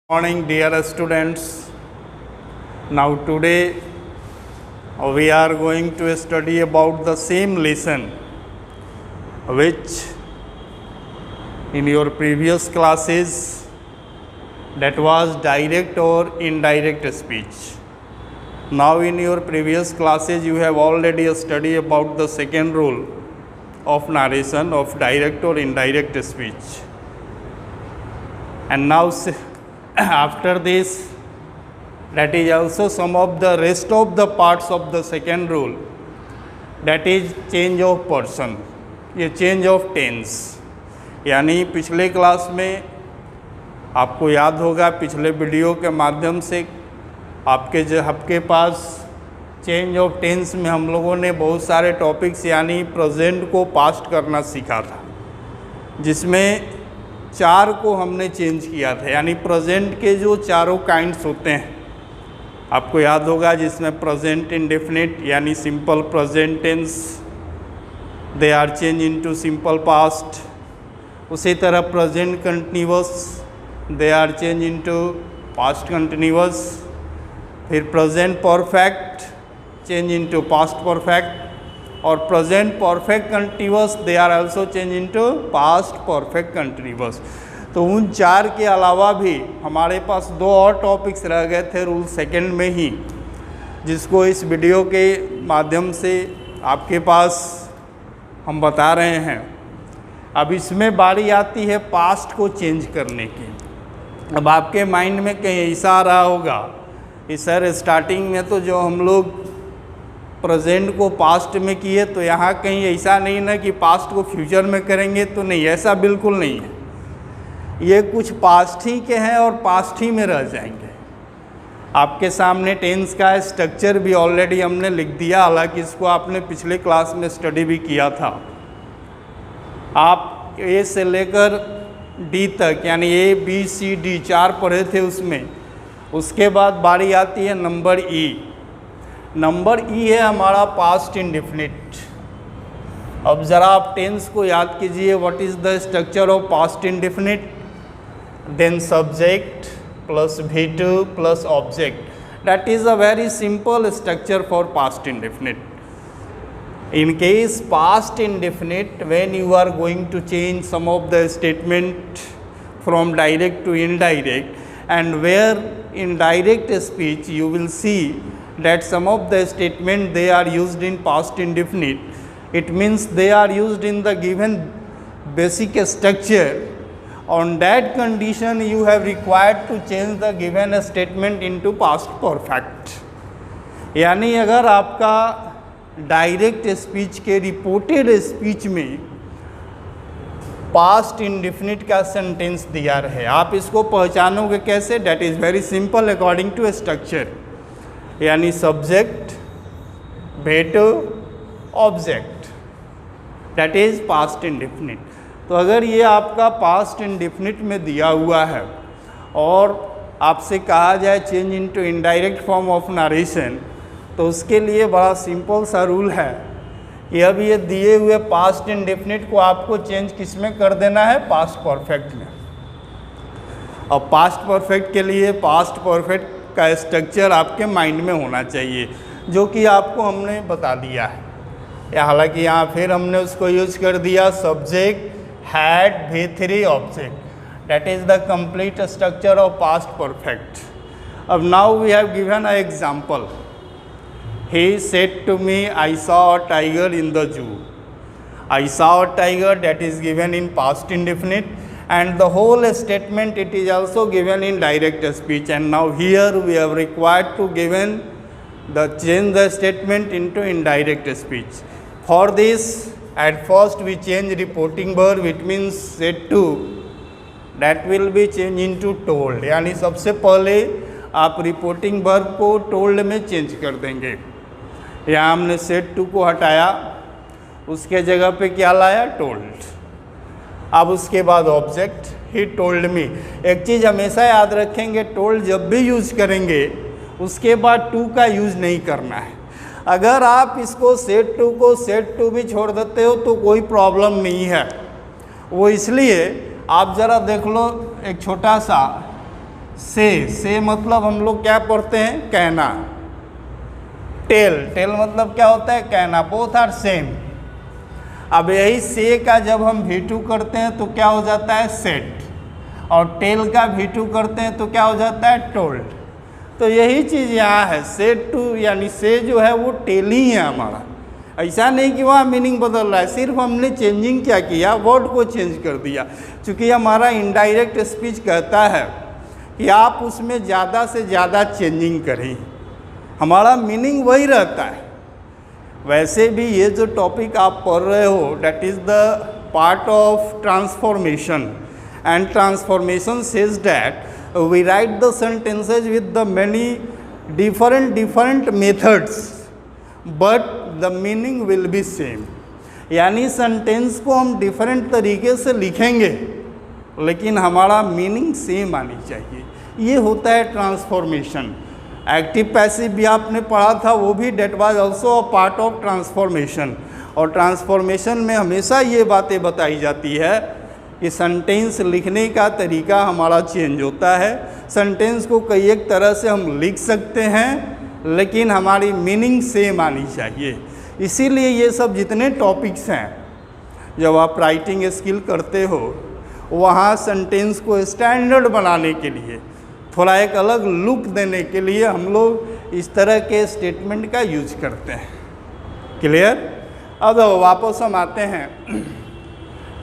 Morning dear students. Now today we are going to study about the same lesson which in your previous classes, that was direct or indirect speech. Now in your previous classes you have already studied about the second rule of narration of direct or indirect speech, and now after this, that is also some of the rest of the parts of the second rule, that is change of person, ये change of tense। यानी पिछले class में आपको याद होगा, पिछले video के माध्यम से आपके पास चेंज ऑफ टेंस में हम लोगों ने बहुत सारे टॉपिक्स यानी प्रेजेंट को पास्ट करना सीखा था, जिसमें 4 को हमने चेंज किया था। यानी प्रेजेंट के जो चारों काइंड्स होते हैं आपको याद होगा, जिसमें प्रेजेंट इंडेफिनिट यानी simple present tense, they are change into simple past. उसी तरह present continuous, they are change into past continuous. फिर present perfect change into past perfect, और present perfect continuous they are also change into past perfect continuous. तो उन 4 के अलावा भी हमारे पास 2 और टॉपिक्स रह गए थे रूल सेकंड में ही, जिसको इस वीडियो के माध्यम से आपके पास हम बता रहे हैं। अब इसमें बारी आती है पास्ट को चेंज करने की। अब आपके माइंड में कहीं ऐसा आ रहा होगा कि सर स्टार्टिंग में तो जो हम लोग प्रेजेंट को पास्ट में किए, तो यहाँ कहीं ऐसा नहीं ना कि पास्ट को फ्यूचर में करेंगे, तो नहीं, ऐसा बिल्कुल नहीं है। ये कुछ पास्ट ही के हैं और पास्ट ही में रह जाएंगे। आपके सामने टेंस का स्ट्रक्चर भी ऑलरेडी हमने लिख दिया, हालांकि इसको आपने पिछले क्लास में स्टडी भी किया था। आप ए से लेकर डी तक यानी ए बी सी डी 4 पढ़े थे उसमें। उसके बाद बारी आती है नंबर ई। नंबर ई है हमारा पास्ट इंडेफिनिट। अब ज़रा आप टेंस को याद कीजिए, what is the structure of past indefinite? Then subject plus V2 plus object. That is a very simple structure for past indefinite. In case past indefinite, when you are going to change some of the statement from direct to indirect, and where in direct speech you will see that some of the statement they are used in past indefinite, it means they are used in the given basic structure. On that condition you have required to change the given statement into past perfect। यानी अगर आपका direct speech के reported speech में past indefinite का sentence दिया रहे, आप इसको पहचानोगे कैसे? That is very simple according to structure. यानी subject V2 object, that is past indefinite. तो अगर ये आपका पास्ट इंडेफिनिट में दिया हुआ है और आपसे कहा जाए change into indirect form of narration, तो उसके लिए बड़ा सिंपल सा रूल है कि अब ये दिए हुए पास्ट इंडेफिनिट को आपको चेंज किस में कर देना है? पास्ट परफेक्ट में। अब पास्ट परफेक्ट के लिए पास्ट परफेक्ट का स्ट्रक्चर आपके माइंड में होना चाहिए, जो कि आपको हमने बता दिया है। हालांकि यहाँ फिर हमने उसको यूज कर दिया, subject had V3 object, that is the complete structure of past perfect. अब now we have given a example. He said to me, I saw a tiger in the zoo. I saw a tiger, that is given in past indefinite, and the whole statement it is also given in direct speech. And now here we have required to change the statement into indirect speech. For this, at first we change reporting verb, it means said to, that will be changed into told। यानी सबसे पहले आप reporting verb को told में change कर देंगे। यहाँ हमने सेड टू को हटाया, उसके जगह पे क्या लाया? टोल्ड। अब उसके बाद ऑब्जेक्ट ही टोल्ड मी। एक चीज़ हमेशा याद रखेंगे, टोल्ड जब भी यूज करेंगे उसके बाद टू का यूज नहीं करना है। अगर आप इसको सेड टू को सेड टू भी छोड़ देते हो तो कोई प्रॉब्लम नहीं है। वो इसलिए आप ज़रा देख लो, एक छोटा सा से मतलब हम लोग क्या पढ़ते हैं, कहना। टेल मतलब क्या होता है, कहना। Both are same. अब यही से का जब हम V2 करते हैं तो क्या हो जाता है, सेट, और टेल का V2 करते हैं तो क्या हो जाता है, टोल्ड। तो यही चीज़ यहाँ है, सेट टू यानी से जो है वो टेल ही है हमारा। ऐसा नहीं कि वहाँ मीनिंग बदल रहा है, सिर्फ हमने चेंजिंग क्या किया, वर्ड को चेंज कर दिया। चूँकि हमारा इनडायरेक्ट स्पीच कहता है कि आप उसमें ज़्यादा से ज़्यादा चेंजिंग करें, हमारा मीनिंग वही रहता है। वैसे भी ये जो टॉपिक आप पढ़ रहे हो, date is the part of transformation, and transformation says that we write the sentences with the many different methods but the meaning will be same। यानी सेंटेंस को हम डिफरेंट तरीके से लिखेंगे लेकिन हमारा मीनिंग सेम आनी चाहिए। ये होता है ट्रांसफॉर्मेशन। एक्टिव पैसिव भी आपने पढ़ा था, वो भी that was also a part of transformation. और ट्रांसफॉर्मेशन में हमेशा ये बातें बताई जाती है कि सेंटेंस लिखने का तरीका हमारा चेंज होता है। सेंटेंस को कई एक तरह से हम लिख सकते हैं लेकिन हमारी मीनिंग सेम आनी चाहिए। इसीलिए ये सब जितने टॉपिक्स हैं, जब आप राइटिंग स्किल करते हो, वहाँ सेंटेंस को स्टैंडर्ड बनाने के लिए, थोड़ा एक अलग लुक देने के लिए हम लोग इस तरह के स्टेटमेंट का यूज करते हैं। क्लियर? अब वापस हम आते हैं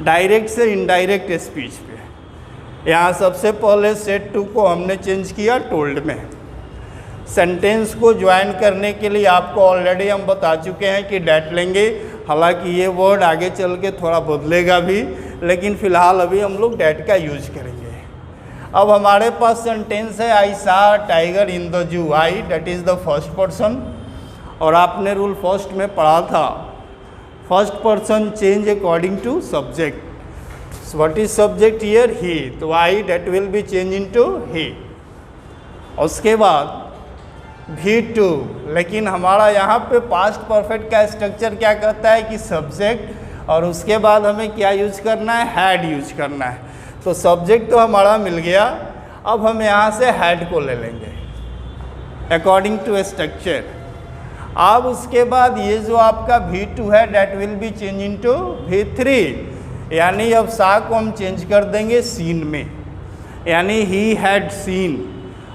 डायरेक्ट से इनडायरेक्ट स्पीच पे। यहाँ सबसे पहले सेट टू को हमने चेंज किया टोल्ड में। सेंटेंस को ज्वाइन करने के लिए आपको ऑलरेडी हम बता चुके हैं कि डैट लेंगे। हालांकि ये वर्ड आगे चल के थोड़ा बदलेगा भी, लेकिन फ़िलहाल अभी हम लोग डैट का यूज करेंगे। अब हमारे पास सेंटेंस है, आई सा tiger in the zoo. I that is the first person, और आपने रूल फर्स्ट में पढ़ा था, first person change according to subject. What is subject here? He. तो I that will be change into he. उसके बाद V2, लेकिन हमारा यहाँ पे पास्ट परफेक्ट का स्ट्रक्चर क्या कहता है कि सब्जेक्ट, और उसके बाद हमें क्या यूज करना है, हैड यूज करना है। तो सब्जेक्ट तो हमारा मिल गया, अब हम यहाँ से हैड को ले लेंगे अकॉर्डिंग टू स्ट्रक्चर। अब उसके बाद ये जो आपका V2 है that will be change into V3, यानी अब सा को हम चेंज कर देंगे सीन में, यानी ही हैड सीन।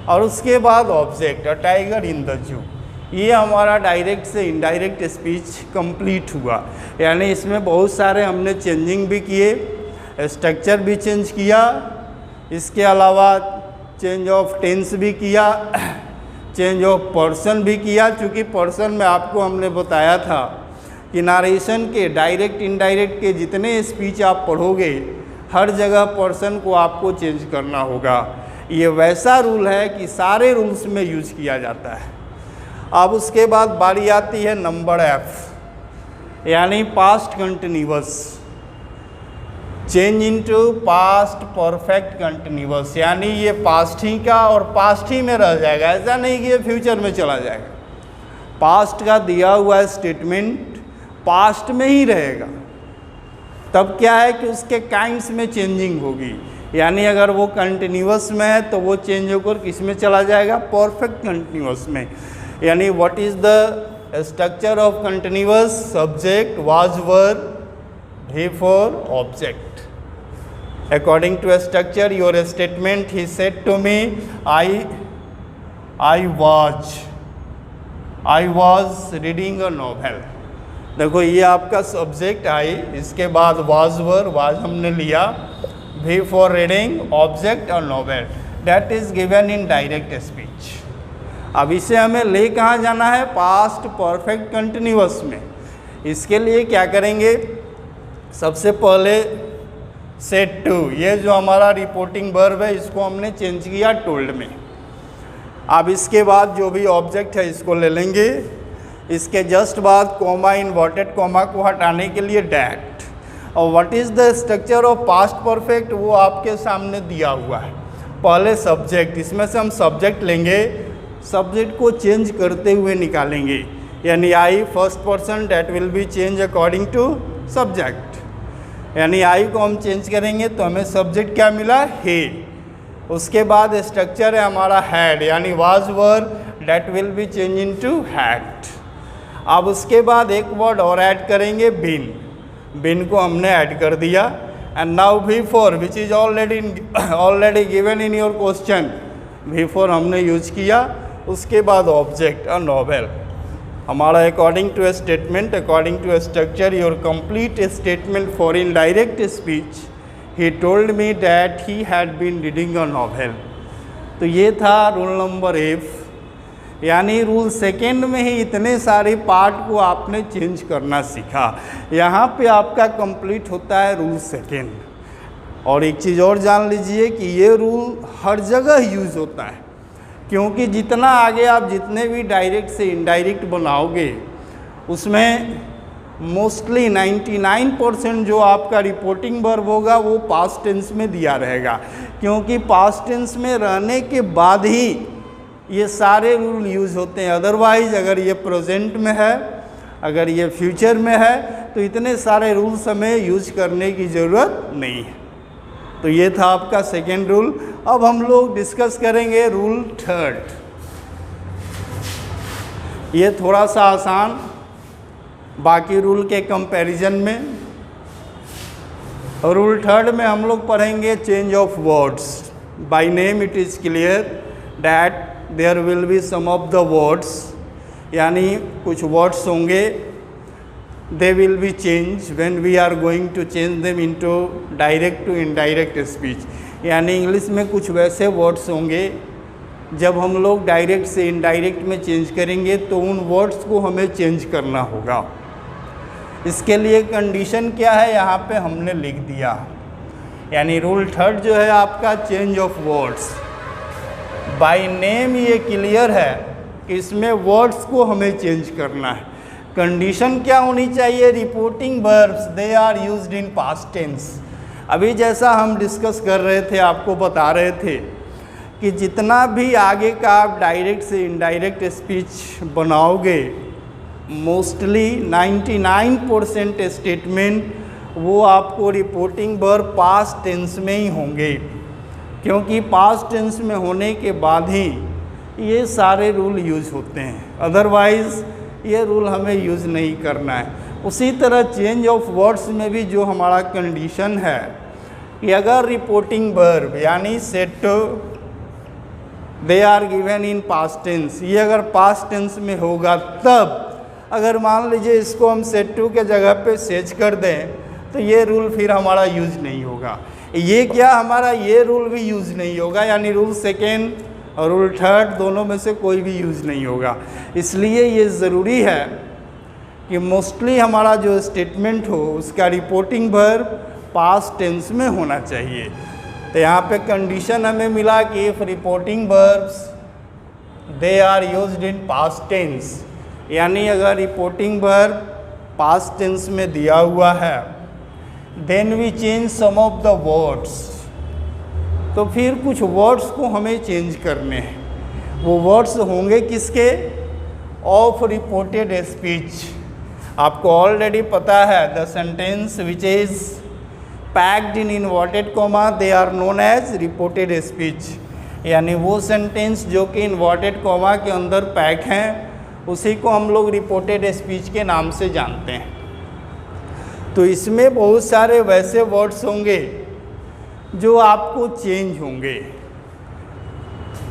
और उसके बाद object, a tiger in the जू। ये हमारा डायरेक्ट से इनडायरेक्ट स्पीच कंप्लीट हुआ। यानी इसमें बहुत सारे हमने चेंजिंग भी किए, स्ट्रक्चर भी चेंज किया, इसके अलावा चेंज ऑफ टेंस भी किया, चेंज ऑफ पर्सन भी किया। चूँकि पर्सन में आपको हमने बताया था कि नारेशन के डायरेक्ट इनडायरेक्ट के जितने स्पीच आप पढ़ोगे, हर जगह पर्सन को आपको चेंज करना होगा। ये वैसा रूल है कि सारे रूल्स में यूज किया जाता है। अब उसके बाद बारी आती है नंबर F, यानी past continuous. Change into past perfect continuous, यानी ये पास्ट ही का और पास्ट ही में रह जाएगा, ऐसा नहीं कि ये फ्यूचर में चला जाएगा। पास्ट का दिया हुआ स्टेटमेंट पास्ट में ही रहेगा। तब क्या है कि उसके काइंड्स में चेंजिंग होगी, यानी अगर वो कंटिन्यूअस में है तो वो चेंज होकर किस में चला जाएगा, परफेक्ट कंटिन्यूअस में। यानी what is the structure of continuous? Subject, was, were, before object। According to a structure, your statement, he said to me, I was reading a novel। देखो ये आपका सब्जेक्ट आई, इसके बाद was were, was हमने लिया, before reading object और novel, that is given in direct speech। अब इसे हमें ले कहाँ जाना है, पास्ट परफेक्ट कंटिन्यूअस में। इसके लिए क्या करेंगे, सबसे पहले सेट टू, ये जो हमारा रिपोर्टिंग वर्ब है इसको हमने चेंज किया टोल्ड में। अब इसके बाद जो भी ऑब्जेक्ट है इसको ले लेंगे, इसके जस्ट बाद कॉमा, इन्वर्टेड कॉमा को हटाने के लिए डैट। और what is the structure of past perfect, वो आपके सामने दिया हुआ है। पहले सब्जेक्ट, इसमें से हम सब्जेक्ट लेंगे, सब्जेक्ट को चेंज करते हुए निकालेंगे, यानी I first person that will be change according to subject. यानी आई को हम चेंज करेंगे तो हमें सब्जेक्ट क्या मिला, हे। उसके बाद स्ट्रक्चर है हमारा हैड, यानी was were, that will be change into had. अब उसके बाद एक वर्ड और ऐड करेंगे, बिन। बिन को हमने ऐड कर दिया। And now before which is already given in your question, before हमने यूज किया। उसके बाद ऑब्जेक्ट, अ नॉवेल। हमारा according to a statement, according to a structure, your complete statement for indirect speech, he told me that he had been reading a novel. तो ये था rule number F, यानी rule second में ही इतने सारे part को आपने चेंज करना सीखा। यहाँ पे आपका कंप्लीट होता है रूल सेकेंड। और एक चीज़ और जान लीजिए कि ये रूल हर जगह यूज़ होता है, क्योंकि जितना आगे आप जितने भी डायरेक्ट से इनडायरेक्ट बनाओगे, उसमें मोस्टली 99% जो आपका रिपोर्टिंग वर्ब होगा वो पास्ट टेंस में दिया रहेगा, क्योंकि पास्ट टेंस में रहने के बाद ही ये सारे रूल यूज़ होते हैं। अदरवाइज अगर ये प्रेजेंट में है, अगर ये फ्यूचर में है, तो इतने सारे रूल्स हमें यूज करने की ज़रूरत नहीं है। तो ये था आपका सेकेंड रूल। अब हम लोग डिस्कस करेंगे रूल थर्ड। ये थोड़ा सा आसान बाकी रूल के कंपैरिजन में। रूल थर्ड में हम लोग पढ़ेंगे change of words. By name it is clear that there will be some of the words, यानी कुछ वर्ड्स होंगे, they will be changed when we are going to change them into direct to indirect speech। यानी English में कुछ वैसे words होंगे जब हम लोग डायरेक्ट से इनडायरेक्ट में चेंज करेंगे तो उन वर्ड्स को हमें चेंज करना होगा। इसके लिए कंडीशन क्या है यहाँ पे हमने लिख दिया, यानी रूल थर्ड जो है आपका change of words. By name ये क्लियर है कि इसमें वर्ड्स को हमें चेंज करना है। कंडीशन क्या होनी चाहिए, reporting verbs they are used in past tense. अभी जैसा हम डिस्कस कर रहे थे, आपको बता रहे थे कि जितना भी आगे का आप डायरेक्ट से इनडायरेक्ट स्पीच बनाओगे, मोस्टली 99% स्टेटमेंट वो आपको रिपोर्टिंग वर्ब पास्ट टेंस में ही होंगे, क्योंकि पास्ट टेंस में होने के बाद ही ये सारे रूल यूज होते हैं। अदरवाइज़ ये रूल हमें यूज़ नहीं करना है। उसी तरह चेंज ऑफ वर्ड्स में भी जो हमारा कंडीशन है कि अगर रिपोर्टिंग वर्ब यानी set they are given in past tense, ये अगर पास्ट टेंस में होगा, तब अगर मान लीजिए इसको हम सेट टू के जगह पे सेज कर दें तो ये रूल फिर हमारा यूज़ नहीं होगा। ये क्या हमारा ये रूल भी यूज़ नहीं होगा, यानी रूल सेकेंड और रूल थर्ड दोनों में से कोई भी यूज़ नहीं होगा। इसलिए ये ज़रूरी है कि मोस्टली हमारा जो स्टेटमेंट हो उसका रिपोर्टिंग वर्ब पास्ट टेंस में होना चाहिए। तो यहाँ पे कंडीशन हमें मिला कि if reporting verbs they are used in past tense, यानी अगर रिपोर्टिंग वर्ब पास्ट टेंस में दिया हुआ है, then we change some of the words, तो फिर कुछ वर्ड्स को हमें चेंज करने हैं। वो वर्ड्स होंगे किसके, ऑफ रिपोर्टेड स्पीच। आपको ऑलरेडी पता है the sentence which is packed in inverted comma they are known as reported speech, यानी वो सेंटेंस जो कि इन्वर्टेड कॉमा के अंदर पैक हैं उसी को हम लोग रिपोर्टेड स्पीच के नाम से जानते हैं। तो इसमें बहुत सारे वैसे वर्ड्स होंगे जो आपको चेंज होंगे।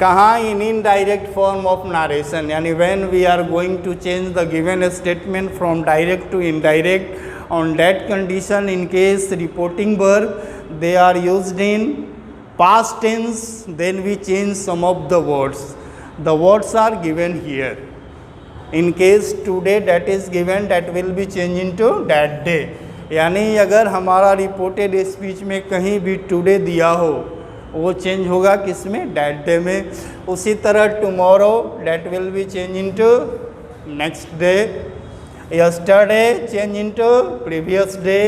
कहाँ, in indirect form of narration, यानी when we are going to change the given statement from direct to indirect on that condition in case reporting verb they are used in past tense, then we change some of the words. The words are given here. In case today that is given, that will be change into that day, यानी अगर हमारा reported speech में कहीं भी today दिया हो वो change होगा किस में, डैट डे में। उसी तरह tomorrow that will be change into next day, yesterday change into previous day,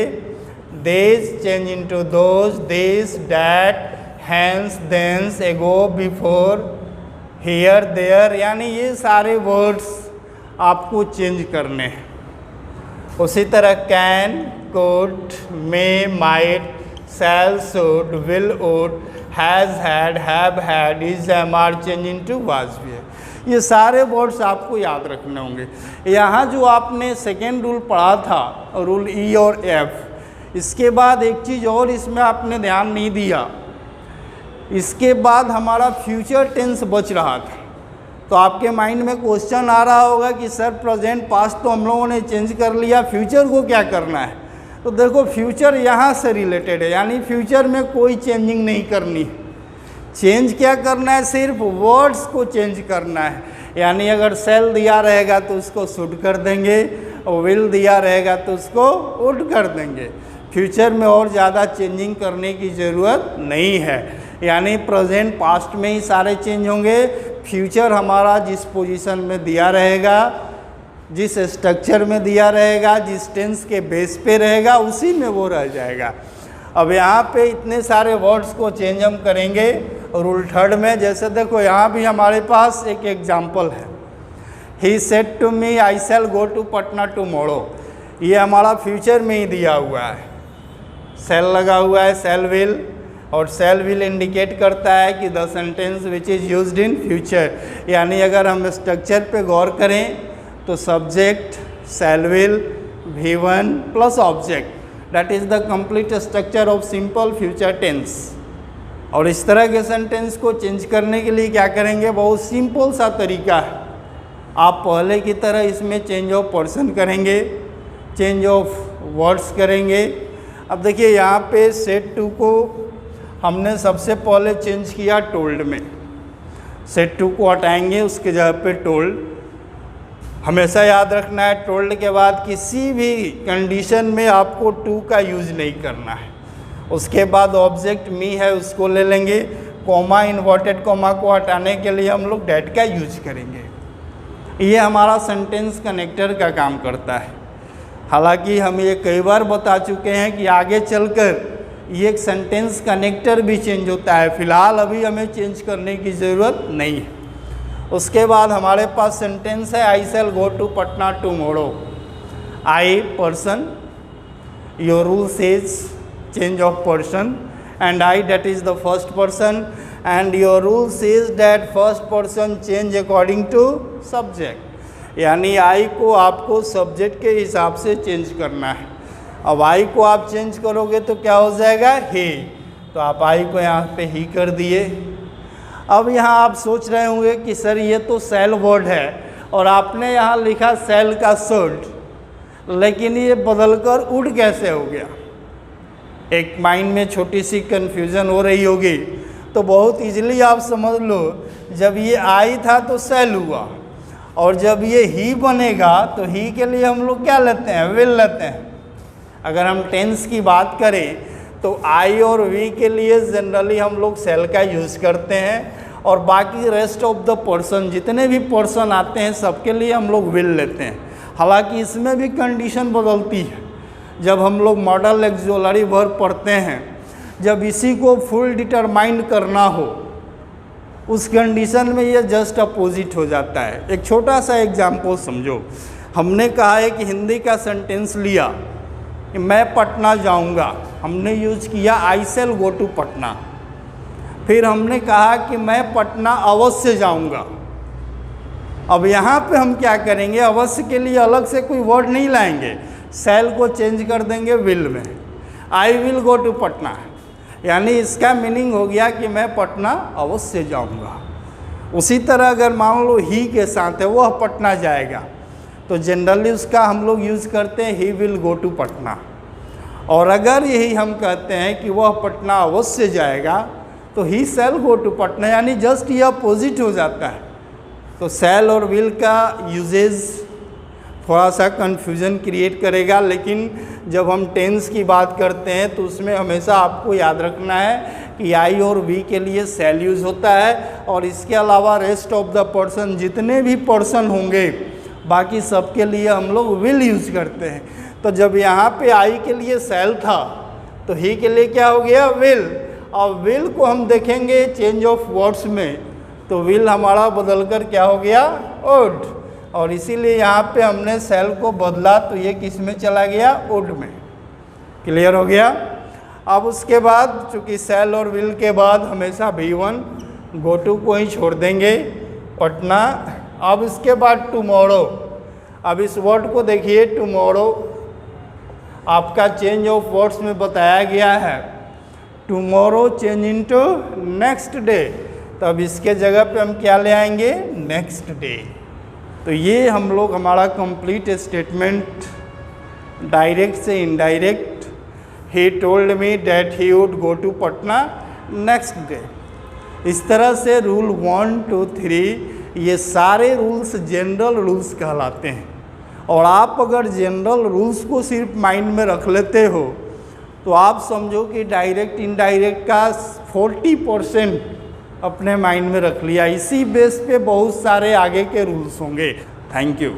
these change into those, this, that, hence, thence, ago, before, here, there, यानी ये सारे वर्ड्स आपको चेंज करने हैं। उसी तरह can, could, may, might, shall, should, will, would, has, had, have had, is, am, are change into was, were। ये सारे वर्ड्स आपको याद रखने होंगे। यहाँ जो आपने सेकेंड रूल पढ़ा था, रूल ई और एफ, इसके बाद एक चीज़ और इसमें आपने ध्यान नहीं दिया, इसके बाद हमारा फ्यूचर टेंस बच रहा था। तो आपके माइंड में क्वेश्चन आ रहा होगा कि सर प्रेजेंट पास्ट तो हम लोगों ने चेंज कर लिया, फ्यूचर को क्या करना है? तो देखो फ्यूचर यहाँ से रिलेटेड है, यानी फ्यूचर में कोई चेंजिंग नहीं करनी है। चेंज क्या करना है? सिर्फ वर्ड्स को चेंज करना है। यानी अगर सेल दिया रहेगा तो उसको शुड कर देंगे, और विल दिया रहेगा तो उसको वुड कर देंगे। फ्यूचर में और ज़्यादा चेंजिंग करने की ज़रूरत नहीं है। यानी प्रेजेंट पास्ट में ही सारे चेंज होंगे। फ्यूचर हमारा जिस पोजीशन में दिया रहेगा, जिस स्ट्रक्चर में दिया रहेगा, जिस टेंस के बेस पे रहेगा, उसी में वो रह जाएगा। अब यहाँ पे इतने सारे वर्ड्स को चेंज हम करेंगे रूल थर्ड में। जैसे देखो यहाँ भी हमारे पास एक एग्जाम्पल है, he said to me I shall go to Patna tomorrow. ये हमारा फ्यूचर में ही दिया हुआ है, शैल लगा हुआ है, शैल विल, और शैल विल इंडिकेट करता है कि the sentence which is used in future. यानी अगर हम स्ट्रक्चर पे गौर करें तो subject, shall will, V1 plus object, that is the complete structure of simple future tense. और इस तरह के सेंटेंस को चेंज करने के लिए क्या करेंगे? बहुत सिंपल सा तरीका है। आप पहले की तरह इसमें चेंज ऑफ पर्सन करेंगे, चेंज ऑफ वर्ड्स करेंगे। अब देखिए यहाँ पे सेड टू को हमने सबसे पहले चेंज किया टोल्ड में। सेड टू को हटाएंगे, उसके जगह पे टोल्ड। हमेशा याद रखना है टोल्ड के बाद किसी भी कंडीशन में आपको टू का यूज नहीं करना है। उसके बाद ऑब्जेक्ट मी है, उसको ले लेंगे। कॉमा, इन्वर्टेड कॉमा को हटाने के लिए हम लोग डैट का यूज करेंगे। ये हमारा सेंटेंस कनेक्टर का काम करता है। हालांकि हम ये कई बार बता चुके हैं कि आगे चलकर ये एक सेंटेंस कनेक्टर भी चेंज होता है। फिलहाल अभी हमें चेंज करने की ज़रूरत नहीं है। उसके बाद हमारे पास सेंटेंस है I shall go to Patna tomorrow. I person, your rule says change of person, and I that is the first person, and your rule says that first person change according to subject. यानी I को आपको subject के हिसाब से change करना है। अब आई को आप चेंज करोगे तो क्या हो जाएगा? ही। तो आप आई को यहाँ पे ही कर दिए। अब यहाँ आप सोच रहे होंगे कि सर ये तो शैल वर्ड है और आपने यहाँ लिखा शैल का शुड, लेकिन ये बदलकर वुड कैसे हो गया? एक माइंड में छोटी सी कन्फ्यूज़न हो रही होगी। तो बहुत इजीली आप समझ लो, जब ये आई था तो शैल हुआ, और जब ये ही बनेगा तो ही के लिए हम लोग क्या लेते हैं? विल लेते हैं। अगर हम टेंस की बात करें तो आई और वी के लिए जनरली हम लोग शैल का यूज़ करते हैं, और बाकी रेस्ट ऑफ द पर्सन, जितने भी पर्सन आते हैं सबके लिए हम लोग विल लेते हैं। हालांकि इसमें भी कंडीशन बदलती है। जब हम लोग मॉडल एक्सुअलरी वर्ब पढ़ते हैं, जब इसी को फुल डिटरमाइन करना हो, उस कंडीशन में ये जस्ट अपोजिट हो जाता है। एक छोटा सा एग्जाम्पल समझो। हमने कहा है कि हिंदी का सेंटेंस लिया कि मैं पटना जाऊंगा, हमने यूज किया आई शैल गो टू पटना। फिर हमने कहा कि मैं पटना अवश्य जाऊंगा। अब यहाँ पे हम क्या करेंगे? अवश्य के लिए अलग से कोई वर्ड नहीं लाएंगे, शैल को चेंज कर देंगे विल में। I will go to Patna, यानी इसका मीनिंग हो गया कि मैं पटना अवश्य जाऊंगा। उसी तरह अगर मान लो ही के साथ है वह पटना जाएगा, तो जनरली उसका हम लोग यूज़ करते हैं he will go to Patna. और अगर यही हम कहते हैं कि वह पटना अवश्य जाएगा, तो ही शैल गो टू पटना, यानी जस्ट ये अपोजिट हो जाता है। तो शैल और विल का यूजेज थोड़ा सा कन्फ्यूज़न क्रिएट करेगा, लेकिन जब हम टेंस की बात करते हैं तो उसमें हमेशा आपको याद रखना है कि आई और वी के लिए शैल यूज़ होता है, और इसके अलावा रेस्ट ऑफ द पर्सन, जितने भी पर्सन होंगे बाकी सबके लिए हम लोग विल यूज़ करते हैं। तो जब यहाँ पे आई के लिए शैल था तो ही के लिए क्या हो गया? विल। और विल को हम देखेंगे चेंज ऑफ वर्ड्स में, तो विल हमारा बदलकर क्या हो गया? वुड। और इसीलिए यहाँ पे हमने शैल को बदला, तो ये किस में चला गया? वुड में। क्लियर हो गया? अब उसके बाद चूँकि सेल और विल के बाद हमेशा V1 गो टू को ही छोड़ देंगे, पटना। अब इसके बाद टुमारो, अब इस वर्ड को देखिए, टुमारो आपका चेंज ऑफ वर्ड्स में बताया गया है, tomorrow change into next day, तब इसके जगह पे हम क्या ले आएंगे, नेक्स्ट डे। तो ये हम लोग हमारा कंप्लीट स्टेटमेंट डायरेक्ट से indirect, he told me that he would go to Patna next day. इस तरह से रूल 1, 2, 3 ये सारे रूल्स जनरल रूल्स कहलाते हैं। और आप अगर जनरल रूल्स को सिर्फ माइंड में रख लेते हो तो आप समझो कि डायरेक्ट इनडायरेक्ट का 40% अपने माइंड में रख लिया। इसी बेस पे बहुत सारे आगे के रूल्स होंगे। Thank you.